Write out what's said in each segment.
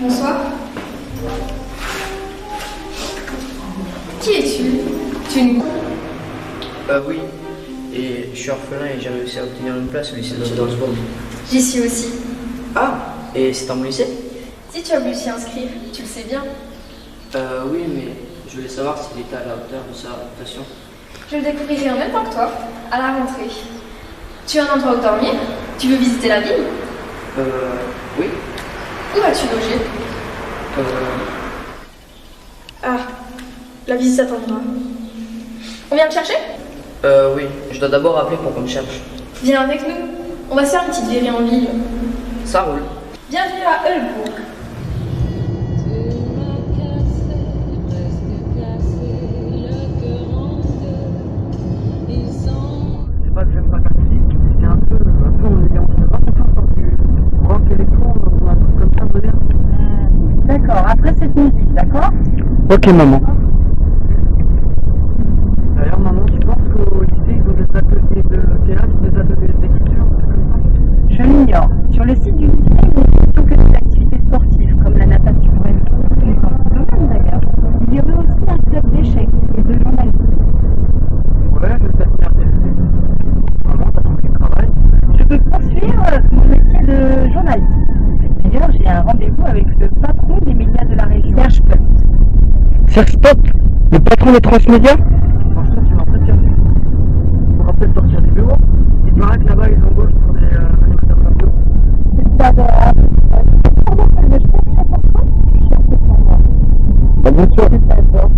Bonsoir. Qui es-tu? Tu es une... Oui. Et je suis orphelin et j'ai réussi à obtenir une place au lycée de Strasbourg. J'y suis aussi. Ah, et c'est dans mon lycée? Si tu as voulu s'y inscrire, tu le sais bien. Oui, mais je voulais savoir s'il était à la hauteur de sa réputation. Je le découvrirai en même temps que toi, à la rentrée. Tu as un endroit où dormir? Tu veux visiter la ville? Oui. Où vas-tu loger? Ah, la visite attendra. On vient te chercher? Oui, je dois d'abord appeler pour qu'on me cherche. Viens avec nous. On va se faire une petite virée en ville. Ça roule. Bienvenue à Heulbourg. C'est pas que j'aime pas la musique, c'est un peu ennuyant. Je sais pas pourquoi faire du rock électro ou un truc comme ça moderne. D'accord, après cette musique, d'accord? Ok maman. D'ailleurs maman, tu penses qu'au lycée ils ont des ateliers de théâtre, des ateliers d'écriture, un truc comme ça? Je l'ignore. Sur le site du lycée, il n'est question que des activités sportives, comme la natation et les autres domaines d'ailleurs. Il y aurait aussi un club d'échecs et de journalisme. Ouais, je vais t'être intéressé. Maman, t'as trouvé du travail? Je veux poursuivre mon métier de journaliste. D'ailleurs, j'ai un rendez-vous avec le patron des médias de la région. Serge Pott. Serge Pott, le patron des transmédias? Franchement, tu m'as peut-être perdu. On pourra peut-être sortir du bureau. Il paraît que là-bas, ils embauchent pour des animateurs radio. C'est pas grave. Je suis assez pour moi. Bah, bien sûr. C'est pas grave.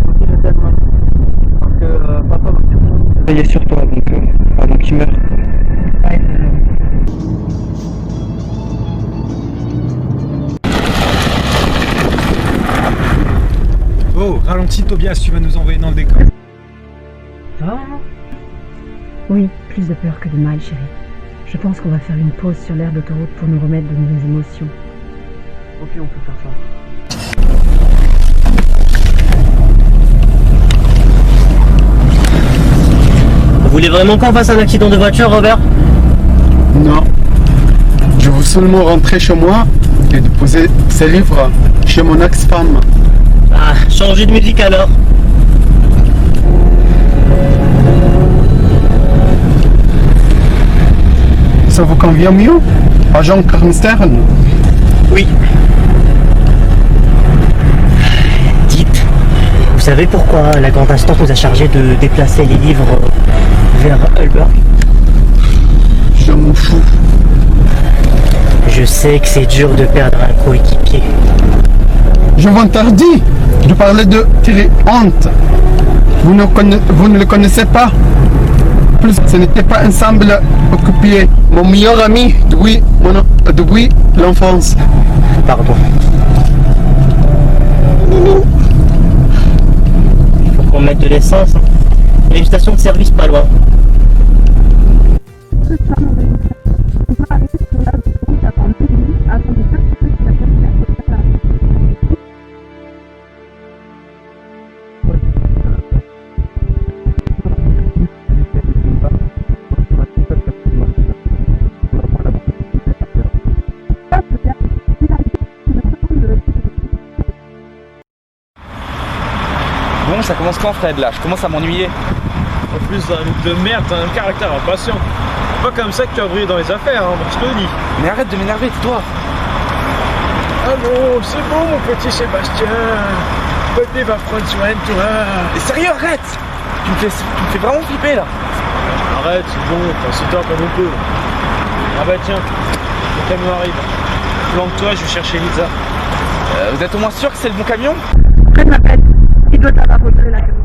Aussi, je t'aime, ouais. Parce que papa va veiller sur toi donc, avant qu'il meure. Ouais, Oh, ralentis Tobias, tu vas nous envoyer dans le décor. Ça va? Oui, plus de peur que de mal, chérie. Je pense qu'on va faire une pause sur l'aire d'autoroute pour nous remettre de nos émotions. Ok, on peut faire ça. Vous voulez vraiment qu'on fasse un accident de voiture, Robert? Non. Je veux seulement rentrer chez moi et déposer ces livres chez mon ex-femme. Ah, changer de musique alors. Ça vous convient mieux, agent Karnstern? Oui. Dites, vous savez pourquoi la grande instance nous a chargé de déplacer les livres vers Heulbourg? Je m'en fous. Je sais que c'est dur de perdre un coéquipier. Je m'interdis de parler de Thierry Honte. Vous ne le connaissez pas. Plus, ce n'était pas ensemble occupé. Mon meilleur ami depuis l'enfance. Pardon. Il faut qu'on mette de l'essence. Il y a une station de service pas loin. Bon, ça commence quand Fred là? Je commence à m'ennuyer. En plus, t'as un look de merde, t'as un caractère impatient. C'est pas comme ça que tu as brillé dans les affaires, hein, je te le dis. Mais arrête de m'énerver, tais-toi. Ah non, c'est bon mon petit Sébastien. Bébé va prendre soin de toi. Mais sérieux, arrête! Tu me fais vraiment flipper là. Arrête, c'est bon, c'est toi comme on peut. Ah bah tiens, le camion arrive. Planque-toi, je vais chercher Lisa. Vous êtes au moins sûr que c'est le bon camion? Fred m'appelle. Il doit avoir retiré la caméra.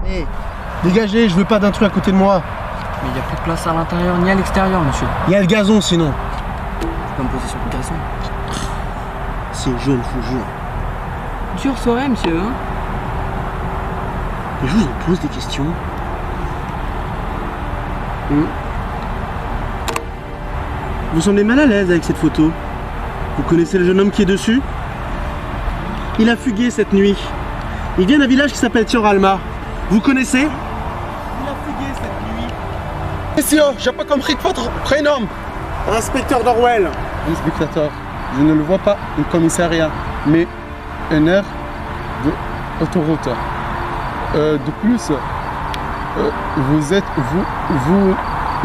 Hé, dégagez, je veux pas d'intrus à côté de moi. Mais il n'y a plus de place à l'intérieur ni à l'extérieur, monsieur. Il y a le gazon sinon. Je peux me poser sur le gazon. C'est jaune, je vous jure. Dur soirée, monsieur, hein? Et je vous pose des questions. Vous semblez mal à l'aise avec cette photo. Vous connaissez le jeune homme qui est dessus? Il a fugué cette nuit. Il vient d'un village qui s'appelle Tioralma. Vous connaissez? Il a fugué cette nuit. Monsieur, j'ai pas compris votre prénom. Inspecteur d'Orwell. Inspecteur, je ne le vois pas au commissariat, mais une heure d'autoroute. De plus, vous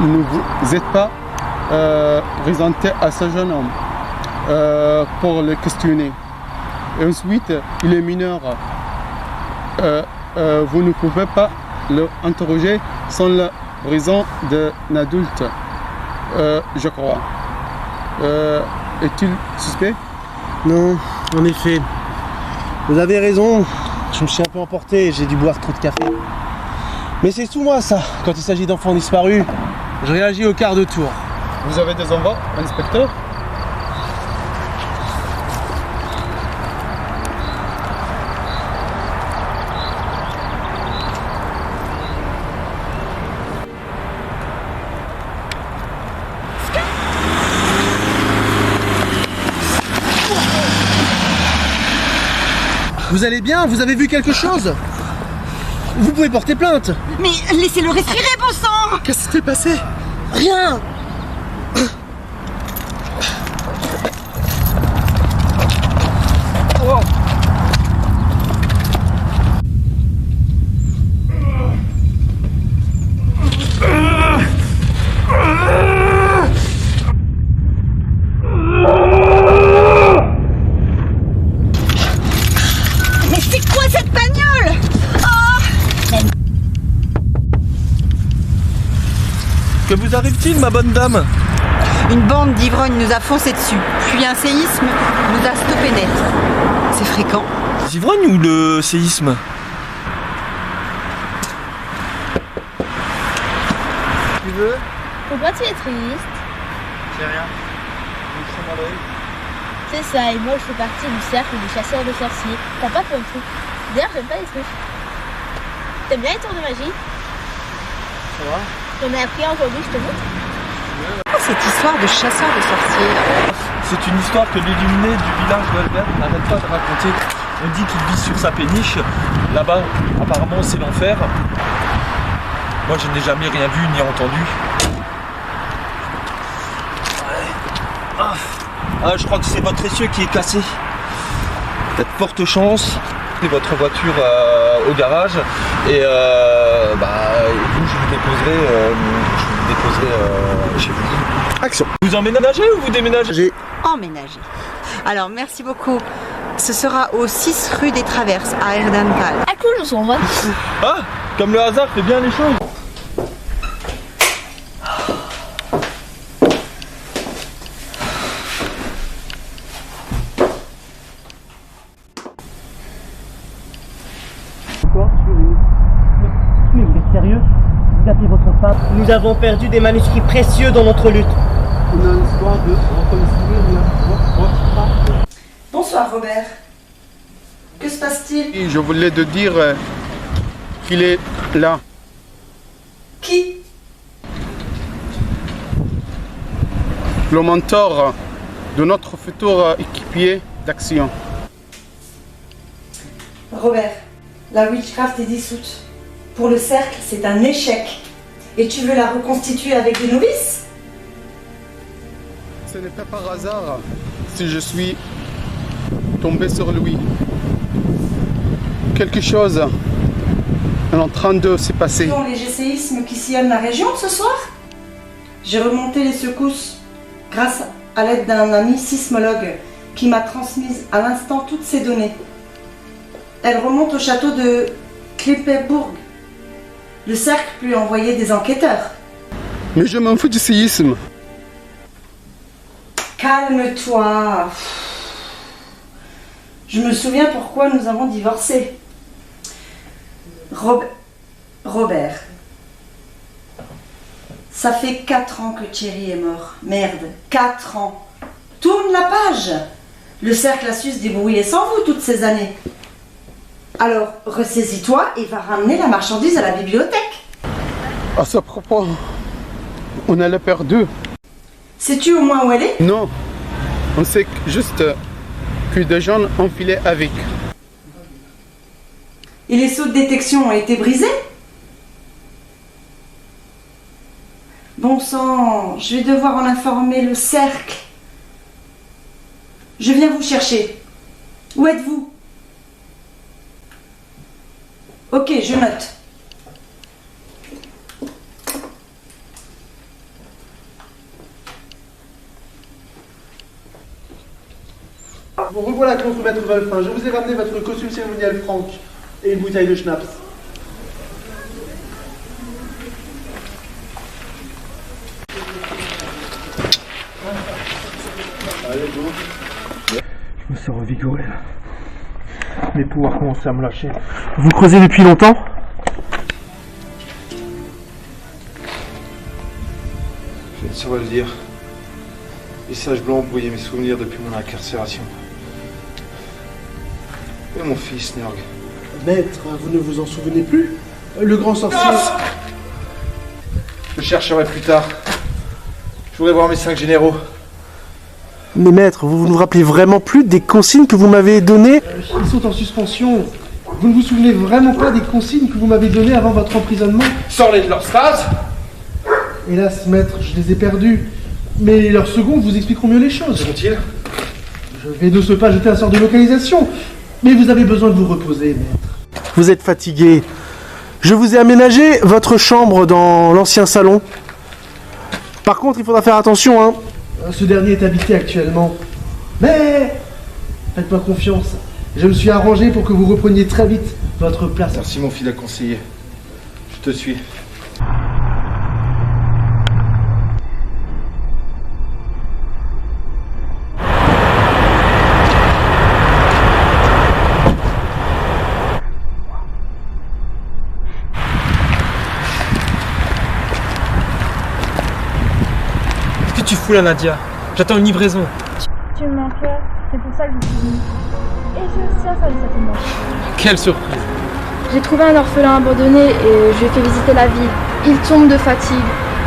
ne vous êtes pas présenté à ce jeune homme pour le questionner. Et ensuite, il est mineur. Vous ne pouvez pas l'interroger sans la raison d'un adulte, je crois. Est-il suspect? Non, en effet. Vous avez raison, je me suis un peu emporté, j'ai dû boire trop de café. Mais c'est tout moi ça, quand il s'agit d'enfants disparus, je réagis au quart de tour. Vous avez des envois, inspecteur? Vous allez bien? Vous avez vu quelque chose? Vous pouvez porter plainte. Mais laissez-le respirer, bon sang! Qu'est-ce qui s'est passé? Rien. Oh. Mais c'est quoi cette bagnole? Que vous arrive-t-il, ma bonne dame? Une bande d'ivrognes nous a foncé dessus, puis un séisme nous a stoppé net. C'est fréquent. Les ivrognes ou le séisme? Tu veux? Pourquoi tu es triste? C'est rien. C'est ça, et moi je fais partie du cercle des chasseurs de sorciers. T'as pas plein de trucs. D'ailleurs, j'aime pas les trucs. T'aimes bien les tours de magie? Ça va? J'en ai appris un aujourd'hui, je te montre. Quoi cette histoire de chasseurs de sorciers? C'est une histoire que l'illuminé du village d'Albert n'arrête pas de raconter. On dit qu'il vit sur sa péniche. Là-bas, apparemment, c'est l'enfer. Moi, je n'ai jamais rien vu ni entendu. Ah, je crois que c'est votre essieu qui est cassé. Peut-être forte chance. Et votre voiture au garage. Et vous, je vous déposerai chez vous. Action. Vous emménagez ou vous déménagez? Emménagé. Alors, merci beaucoup. Ce sera au 6 rue des Traverses, à Erdancal. Ah cool, on s'en va. Ah, comme le hasard fait bien les choses. Mais vous êtes sérieux? Vous appelez votre femme? Nous avons perdu des manuscrits précieux dans notre lutte. On a l'espoir de reconstruire. Bonsoir, Robert. Que se passe-t-il? Je voulais te dire qu'il est là. Qui? Le mentor de notre futur équipier d'action. Robert, la witchcraft est dissoute. Pour le cercle, c'est un échec. Et tu veux la reconstituer avec des novices? Ce n'est pas par hasard si je suis tombé sur lui. Quelque chose est en train de se passer. Ce sont les séismes qui sillonnent la région ce soir? J'ai remonté les secousses grâce à l'aide d'un ami sismologue qui m'a transmise à l'instant toutes ces données. Elles remontent au château de Klippeburg. Le cercle lui a envoyé des enquêteurs. Mais je m'en fous du séisme. Calme-toi. Je me souviens pourquoi nous avons divorcé. Robert. Ça fait 4 ans que Thierry est mort. Merde, 4 ans. Tourne la page. Le cercle a su se débrouiller sans vous toutes ces années. Alors, ressaisis-toi et va ramener la marchandise à la bibliothèque. À ce propos, On a la peur d'eux. Sais-tu au moins où elle est? Non. On sait juste que des gens ont filé avec. Et les sauts de détection ont été brisés? Bon sang, je vais devoir en informer le cercle. Je viens vous chercher. Où êtes-vous? Ok, je note. Bon, revoilà contre Maître Wolfin. Je vous ai ramené votre costume cérémonial Franck et une bouteille de schnapps. Allez, go. Je me sens revigoré là. Mes pouvoirs commencent à me lâcher. Vous creusez depuis longtemps? Je ne saurais le dire. Les sages blancs brouillaient mes souvenirs depuis mon incarcération. Et mon fils, Nerg. Maître, vous ne vous en souvenez plus? Le grand sorcier... Je chercherai plus tard. Je voudrais voir mes 5 généraux. Mais maître, vous ne vous rappelez vraiment plus des consignes que vous m'avez données? Ils sont en suspension. Vous ne vous souvenez vraiment pas des consignes que vous m'avez données avant votre emprisonnement? Sors-les de leur stase! Hélas, maître, je les ai perdus. Mais leurs secondes vous expliqueront mieux les choses. Sont-ils? Je vais de ce pas jeter un sort de localisation. Mais vous avez besoin de vous reposer, maître. Vous êtes fatigué. Je vous ai aménagé votre chambre dans l'ancien salon. Par contre, il faudra faire attention, hein. Ce dernier est habité actuellement. Mais faites-moi confiance. Je me suis arrangé pour que vous repreniez très vite votre place. Merci mon fidèle conseiller. Je te suis. Qu'est-ce que tu fous là, Nadia? J'attends une livraison. Tu me manquais, c'est pour ça que je suis venue. Et j'ai aussi un service à te demander. Quelle surprise! J'ai trouvé un orphelin abandonné et je lui ai fait visiter la ville. Il tombe de fatigue.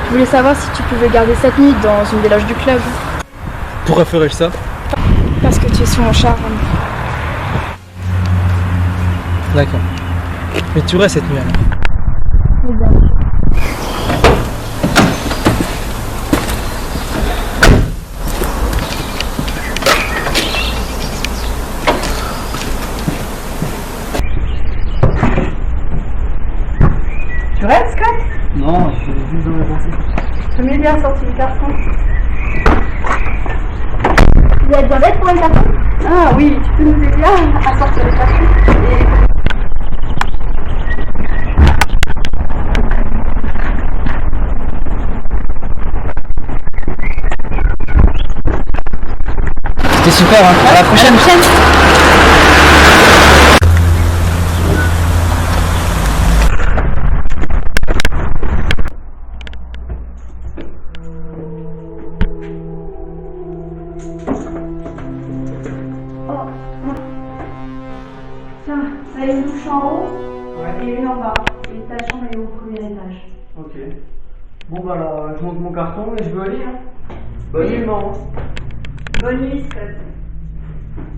Je voulais savoir si tu pouvais garder cette nuit dans une des loges du club. Pourquoi ferais-je ça? Parce que tu es sous mon charme. D'accord. Mais tu restes cette nuit alors? Oui, bien sûr. Tu restes, Scott? Non, je suis juste dans la pensée. Je m'ai bien sorti le carton. Vous êtes bien bête pour un carton? Ah oui, tu peux nous aider à sortir le carton. C'était super, hein. À la prochaine. Tiens, ça y est, une douche en haut et une en bas. Et ta chambre est au premier étage. Ok. Bon bah alors, je monte mon carton et je veux aller. Hein. Bonne nuit, maman. Bonne nuit, Scott.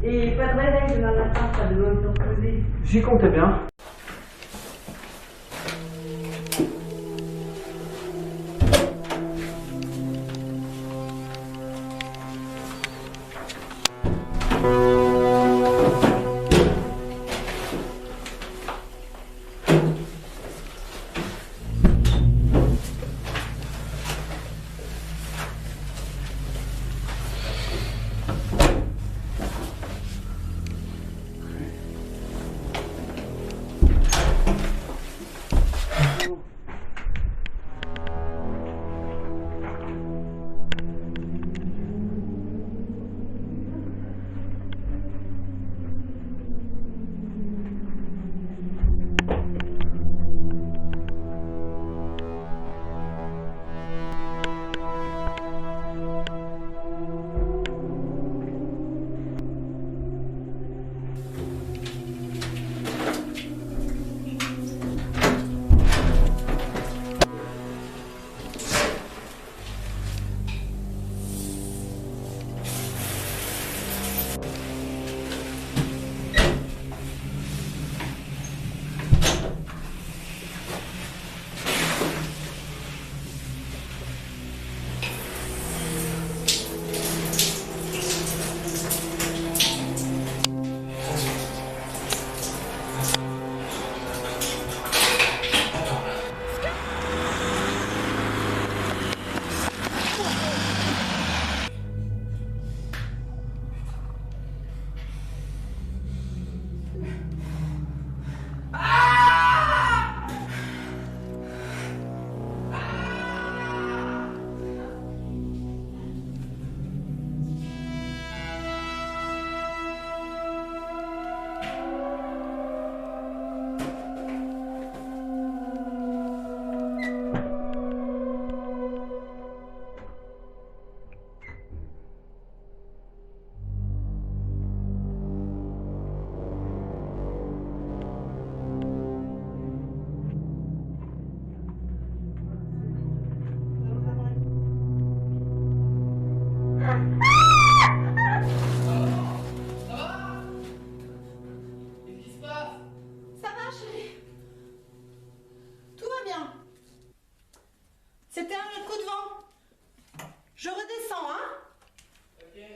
Et pas de réveil demain matin, t'as besoin de te reposer. J'y comptais bien.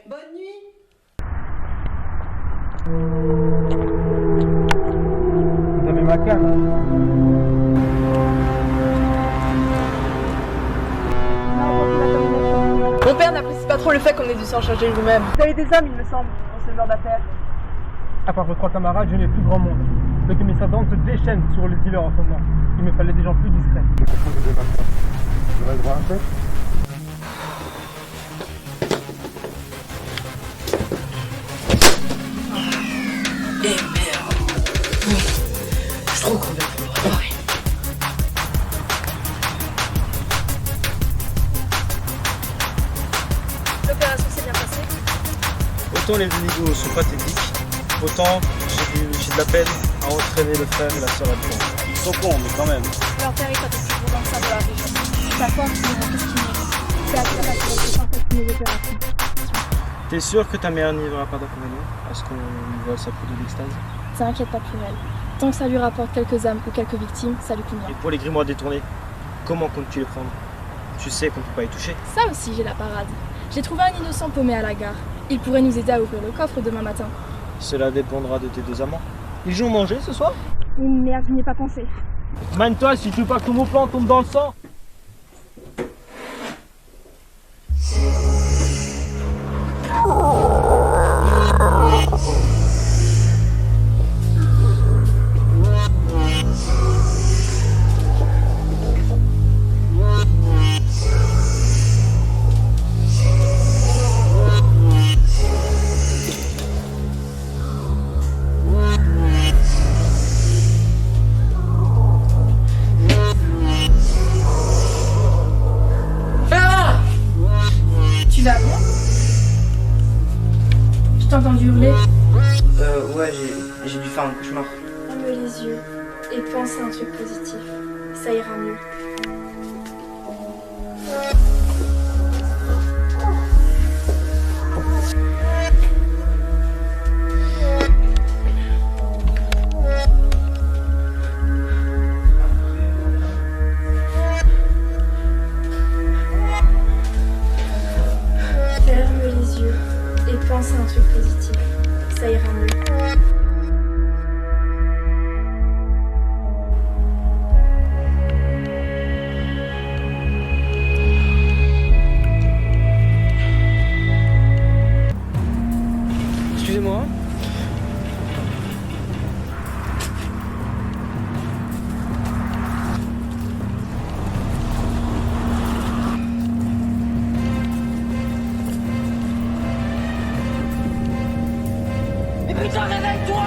Bonne nuit. Vous avez ma canne. Mon père n'apprécie pas trop le fait qu'on ait dû s'en charger lui-même. Vous avez des âmes, il me semble, dans ce genre d'affaires. À part vos 3 camarades, je n'ai plus grand monde. Le commissaire Dante se déchaîne sur les dealers en ce moment. Il me fallait des gens plus discrets. J'aurais le droit à un test. Eh merde. Bon, je trouve qu'on vient pour le travail. L'opération s'est bien passée. Autant les dénigos sont pathétiques, autant j'ai de la peine à entraîner le frère et la sœur à devant. Ils sont cons, mais quand même. Leur père est pas aussi bon dans ça de la région. Sa force, c'est tout ce qu'il mérite. C'est la capacité de faire toutes mes opérations. T'es sûr que ta mère n'y verra pas d'inconvénient à ce qu'on lui voit sa peau de l'extase? T'inquiète pas pour elle. Tant que ça lui rapporte quelques âmes ou quelques victimes, ça lui convient. Et pour les grimoires détournés, comment comptes-tu les prendre? Tu sais qu'on ne peut pas y toucher. Ça aussi, j'ai la parade. J'ai trouvé un innocent paumé à la gare. Il pourrait nous aider à ouvrir le coffre demain matin. Cela dépendra de tes 2 amants. Ils jouent manger ce soir? Merde, je n'y ai pas pensé. Mane-toi si tu veux pas que mon plan tombe dans le sang. Tu vas bien? Je t'ai entendu hurler. Ouais, j'ai dû faire un cauchemar. Ferme les yeux et pense à un truc positif. Ça ira mieux. Ferme les yeux et pense à un truc positif. Ça ira mieux. Excusez-moi. Mais putain, réveille-toi!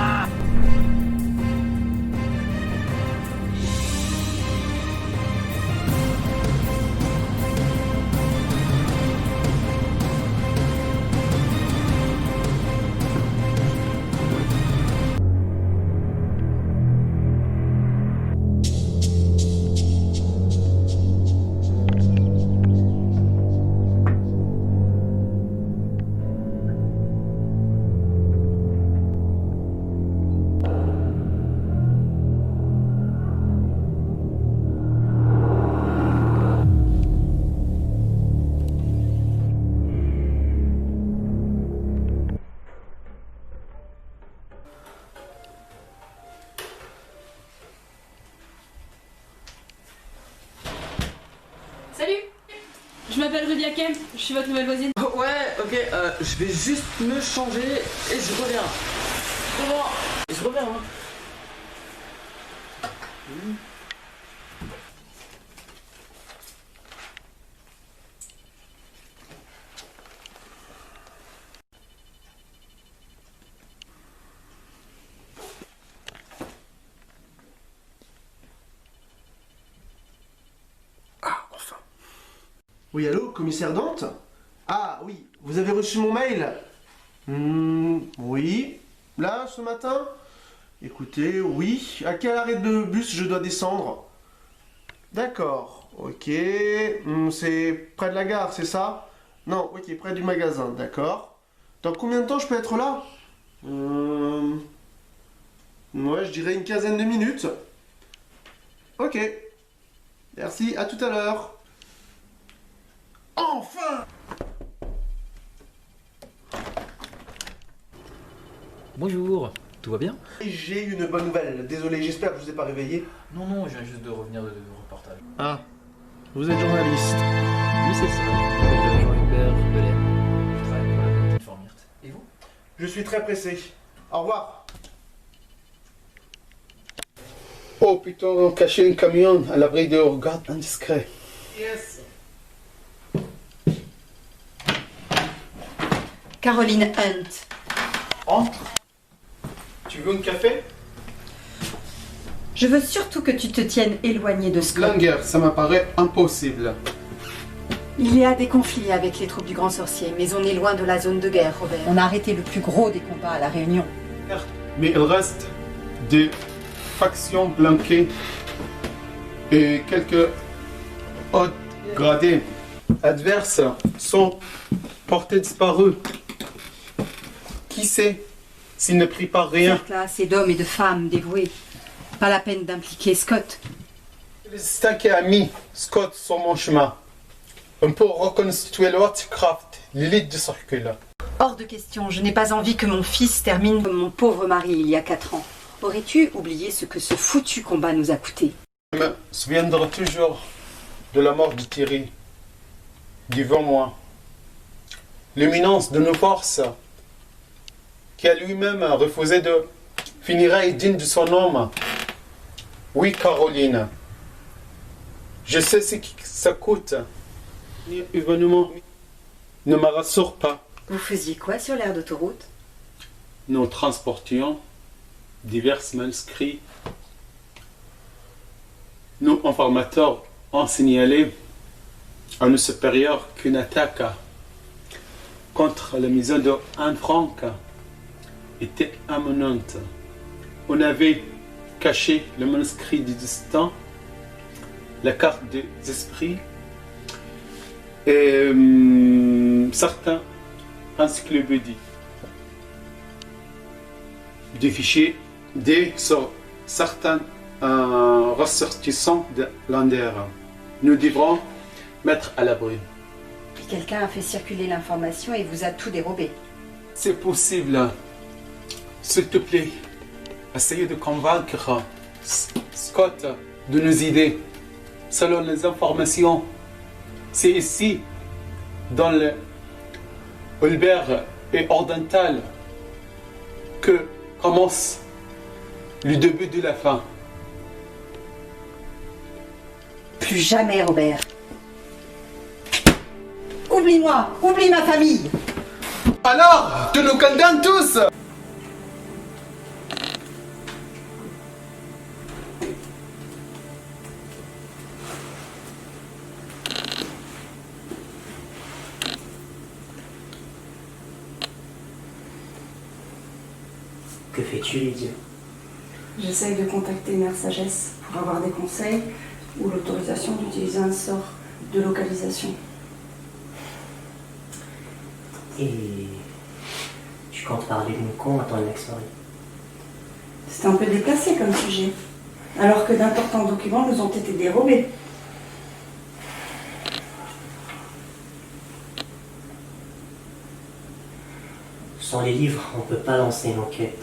Salut! Je m'appelle Rudy Hakem, je suis votre nouvelle voisine. Ouais, ok, je vais juste me changer et je reviens. C'est bon, je reviens. Hein. Oui, allô, commissaire Dante? Ah oui, vous avez reçu mon mail? Oui. Là, ce matin? Écoutez, oui. À quel arrêt de bus je dois descendre? D'accord, ok. C'est près de la gare, c'est ça? Non, ok, près du magasin, d'accord. Dans combien de temps je peux être là? Ouais, je dirais une quinzaine de minutes. Ok. Merci, à tout à l'heure. Enfin! Bonjour, tout va bien? J'ai une bonne nouvelle. Désolé, j'espère que je vous ai pas réveillé. Non, je viens juste de revenir de reportage. Ah, vous êtes journaliste. Oui, c'est ça. Je m'appelle Jean-Hubert Belair. Je travaille pour la petite Formirt. Et vous? Je suis très pressé. Au revoir. Oh putain, cacher un camion à l'abri de regards indiscrets. Yes. Caroline Hunt. Entre. Tu veux un café? Je veux surtout que tu te tiennes éloigné de Scott. Langer, ça m'apparaît impossible. Il y a des conflits avec les troupes du Grand Sorcier, mais on est loin de la zone de guerre, Robert. On a arrêté le plus gros des combats à La Réunion. Mais il reste des factions blanquées et quelques hautes gradés adverses sont portés disparus. Qui sait s'il ne prie pas rien? Cette classe est d'hommes et de femmes dévoués. Pas la peine d'impliquer Scott. Le destin qui a mis Scott sur mon chemin. On peut reconstituer le Hotcraft, l'élite du circuit. Hors de question, je n'ai pas envie que mon fils termine comme mon pauvre mari il y a 4 ans. Aurais-tu oublié ce que ce foutu combat nous a coûté? Je me souviendrai toujours de la mort de Thierry, devant moi. L'éminence de nos forces, qui a lui-même refusé de finir digne de son homme. Oui, Caroline, je sais ce que ça coûte. L'événement ne me rassure pas. Vous faisiez quoi sur l'aire d'autoroute? Nous transportions divers manuscrits. Nos informateurs ont signalé à nos supérieurs qu'une attaque contre la maison de Anne Frank était imminente. On avait caché le manuscrit du destin, la carte des esprits et certains encyclopédies. Des fichiers sur certains ressortissants de Lander. Nous devrons mettre à l'abri. Quelqu'un a fait circuler l'information et vous a tout dérobé. C'est possible. S'il te plaît, essayez de convaincre Scott de nos idées. Selon les informations, c'est ici, dans le Hulbert et Ordental, que commence le début de la fin. Plus jamais, Robert. Oublie-moi, oublie ma famille. Alors, tu nous condamnes tous. Que fais-tu, Lydia? J'essaye de contacter Mère Sagesse pour avoir des conseils ou l'autorisation d'utiliser un sort de localisation. Et tu comptes parler de Moucon à ton ex-mari? C'est un peu déplacé comme sujet, alors que d'importants documents nous ont été dérobés. Sans les livres, on ne peut pas lancer une enquête.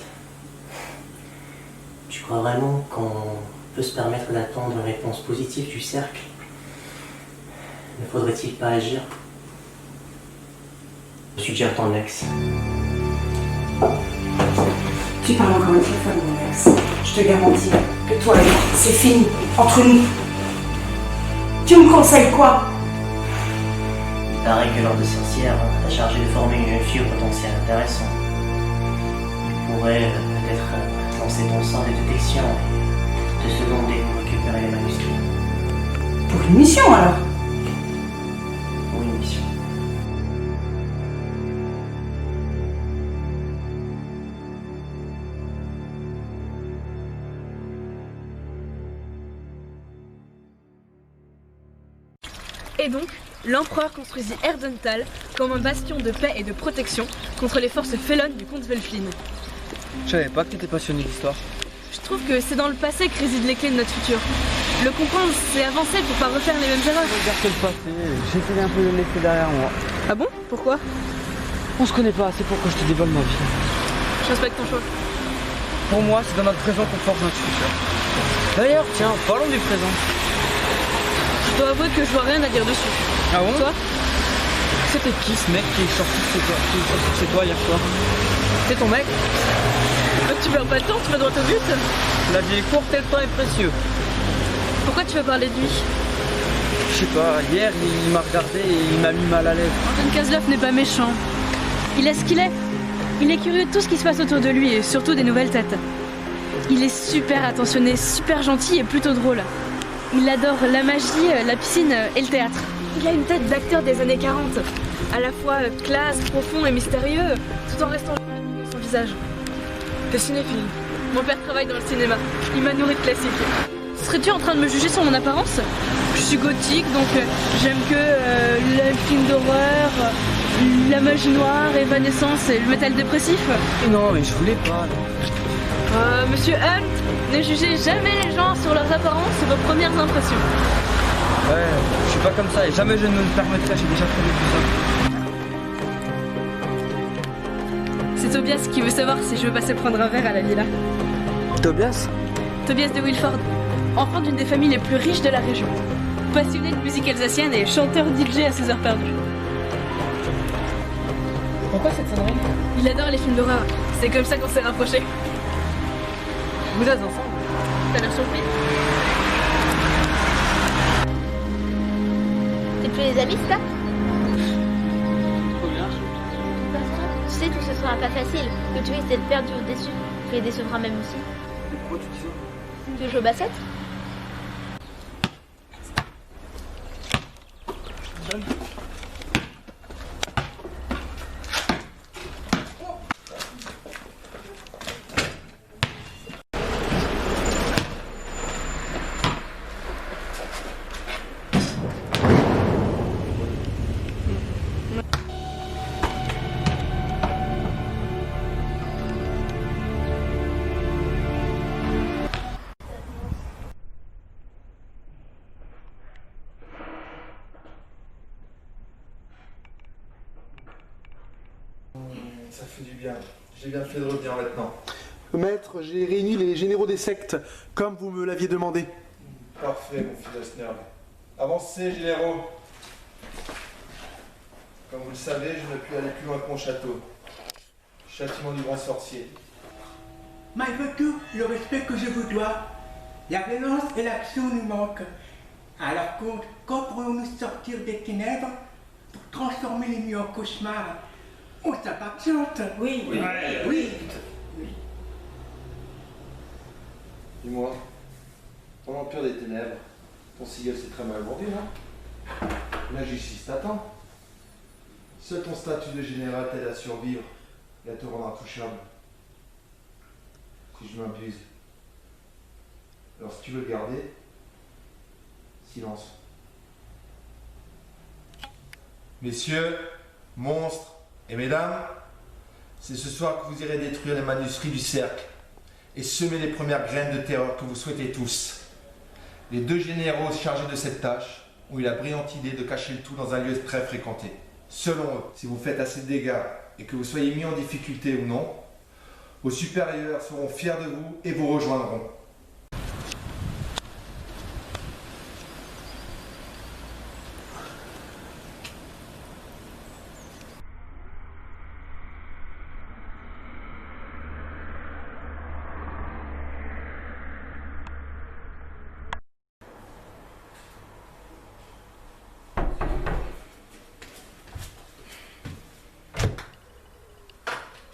Tu crois vraiment qu'on peut se permettre d'attendre une réponse positive du cercle? Ne faudrait-il pas agir? Je suggère ton ex. Tu parles encore une fois de mon ex. Je te garantis que toi et moi, c'est fini, entre nous. Tu me conseilles quoi? Il paraît que l'ordre de sorcière a chargé de former une jeune fille au potentiel intéressant. Il pourrait peut-être lancer ton sort de détection et te seconder pour récupérer les manuscrits. Pour une mission alors? Pour une mission. Et donc, l'empereur construisit Erdental comme un bastion de paix et de protection contre les forces félonnes du comte Wulflin. Je savais pas que t'étais passionné d'histoire. Je trouve que c'est dans le passé que résident les clés de notre futur. Le comprendre, c'est avancer pour pas refaire les mêmes erreurs. Regarde le passé, j'essaie un peu de le laisser derrière moi. Ah bon? Pourquoi? On se connaît pas assez pour que je te dévoile ma vie. Je respecte ton choix. Pour moi, c'est dans notre présent qu'on forge notre futur. D'ailleurs, tiens, parlons du présent. Je dois avouer que je vois rien à dire dessus. Ah bon? Toi? C'était qui ce mec qui est sorti de chez toi hier soir? C'est ton mec? Tu perds pas de temps, tu vas droit au but. La vie est courte et le temps est précieux. Pourquoi tu veux parler de lui? Je sais pas, hier il m'a regardé et il m'a mis mal à l'aise. Anton Kazlov n'est pas méchant. Il est ce qu'il est. Il est curieux de tout ce qui se passe autour de lui et surtout des nouvelles têtes. Il est super attentionné, super gentil et plutôt drôle. Il adore la magie, la piscine et le théâtre. Il a une tête d'acteur des années 40, à la fois classe, profond et mystérieux, tout en restant jeune avec son visage. T'es cinéphile. Mon père travaille dans le cinéma. Il m'a nourri de classiques. Serais-tu en train de me juger sur mon apparence? Je suis gothique, donc j'aime que les films d'horreur, la magie noire, Evanescence et le métal dépressif. Non, mais je voulais pas. Monsieur Hunt, ne jugez jamais les gens sur leurs apparences ou vos premières impressions. Ouais, je suis pas comme ça et jamais je ne me le permettrai, j'ai déjà trouvé tout ça. C'est Tobias qui veut savoir si je veux passer prendre un verre à la villa. Tobias? Tobias de Wilford, enfant d'une des familles les plus riches de la région. Passionné de musique alsacienne et chanteur DJ à ses heures perdues. Pourquoi cette sonnerie? Il adore les films d'horreur, c'est comme ça qu'on s'est rapprochés. Vous êtes ensemble? T'as l'air surpris? T'es plus les amis, c'est ça? Trop bien. Tu sais, tout ce sera pas facile. Que tu risques d'être perdu ou déçu. Tu les décevras même aussi. Pourquoi tu dis ça? Tu veux jouer au basket? Ça fait du bien. J'ai bien fait de revenir maintenant. Maître, j'ai réuni les généraux des sectes, comme vous me l'aviez demandé. Parfait, mon fidèle Snurg. Avancez, généraux. Comme vous le savez, je ne puis aller plus loin que mon château. Châtiment du grand sorcier. Malgré tout, le respect que je vous dois, la violence et l'action nous manquent. Alors, quand pourrons-nous sortir des ténèbres pour transformer les nuits en cauchemars? On s'impatiente. Oui. Dis-moi, dans l'empire des ténèbres, ton sigle s'est très mal vendu, non? La justice t'attend. Seul ton statut de général t'aide à survivre et à te rendre intouchable. Si je m'abuse. Alors si tu veux le garder, silence. Messieurs, monstres et mesdames, c'est ce soir que vous irez détruire les manuscrits du cercle et semer les premières graines de terreur que vous souhaitez tous. Les deux généraux chargés de cette tâche ont eu la brillante idée de cacher le tout dans un lieu très fréquenté. Selon eux, si vous faites assez de dégâts et que vous soyez mis en difficulté ou non, vos supérieurs seront fiers de vous et vous rejoindront.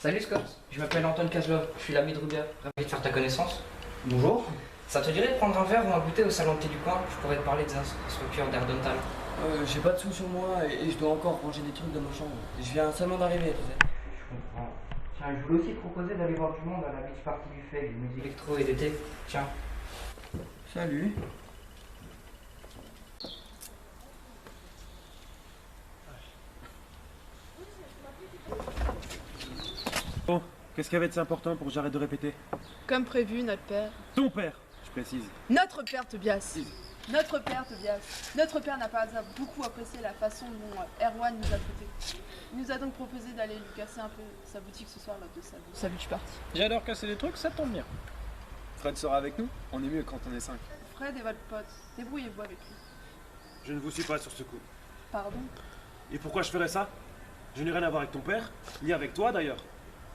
Salut Scott, je m'appelle Anton Kazlov, je suis l'ami de Rubia. Ravi de faire ta connaissance. Bonjour. Ça te dirait de prendre un verre ou un goûter au salon de thé du coin? Je pourrais te parler des infrastructures d'Erdontal. J'ai pas de sous sur moi et je dois encore ranger des trucs dans ma chambre. Je viens seulement d'arriver, tu sais. Je comprends. Tiens, je voulais aussi te proposer d'aller voir du monde à la beach party du FEG, musique électro et d'été. Tiens. Salut. Bon, qu'est-ce qui avait de si important pour que j'arrête de répéter? Comme prévu, notre père. Ton père, je précise. Notre père, Tobias. Notre père, Tobias, notre père n'a pas beaucoup apprécié la façon dont Erwan nous a traités. Il nous a donc proposé d'aller lui casser un peu sa boutique ce soir lors de sa beach party. J'adore casser des trucs, ça tombe bien. Fred sera avec nous, on est mieux quand on est 5. Fred est votre pote, débrouillez-vous avec lui. Je ne vous suis pas sur ce coup. Pardon? Et pourquoi je ferais ça? Je n'ai rien à voir avec ton père, ni avec toi d'ailleurs.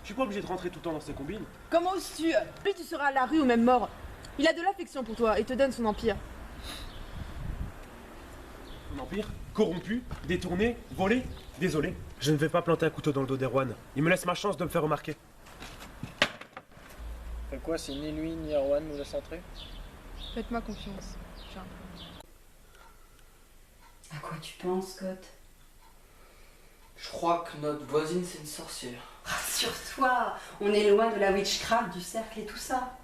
Je suis pas obligé de rentrer tout le temps dans ces combines. Comment oses-tu? Plus tu seras à la rue ou même mort. Il a de l'affection pour toi et te donne son empire. Mon empire? Corrompu? Détourné? Volé? Désolé, je ne vais pas planter un couteau dans le dos d'Erwan. Il me laisse ma chance de me faire remarquer. Fait quoi si ni lui ni Erwan nous laissent entrer? Faites-moi confiance, j'ai un plan. À quoi tu penses, Scott? Je crois que notre voisine c'est une sorcière. Rassure-toi, on est loin de la witchcraft, du cercle et tout ça.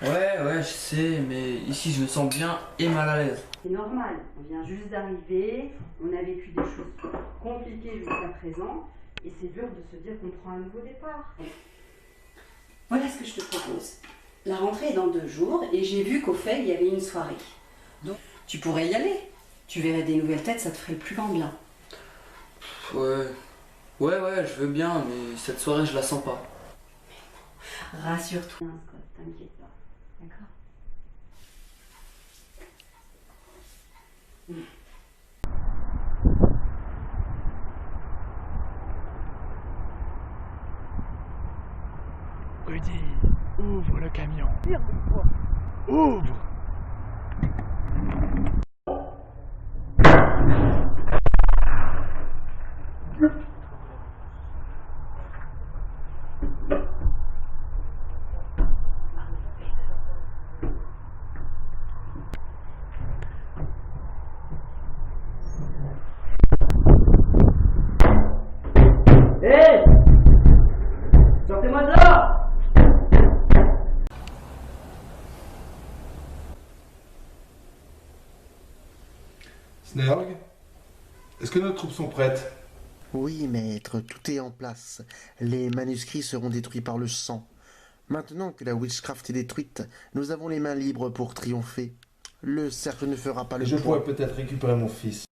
Ouais, je sais, mais ici je me sens bien et mal à l'aise. C'est normal, on vient juste d'arriver, on a vécu des choses compliquées jusqu'à présent, et c'est dur de se dire qu'on prend un nouveau départ. Voilà ce que je te propose. La rentrée est dans 2 jours, et j'ai vu qu'au fait, il y avait une soirée. Donc, tu pourrais y aller. Tu verrais des nouvelles têtes, ça te ferait le plus grand bien. Ouais, je veux bien, mais cette soirée je la sens pas. Rassure-toi, Scott, t'inquiète pas. D'accord? Rudy, ouvre le camion. Ouvre! Hé! Sortez-moi de là! Snerg, est-ce que nos troupes sont prêtes? Oui, maître, tout est en place. Les manuscrits seront détruits par le sang. Maintenant que la witchcraft est détruite, nous avons les mains libres pour triompher. Le cercle ne fera pas le Je poids. pourrais peut-être récupérer mon fils.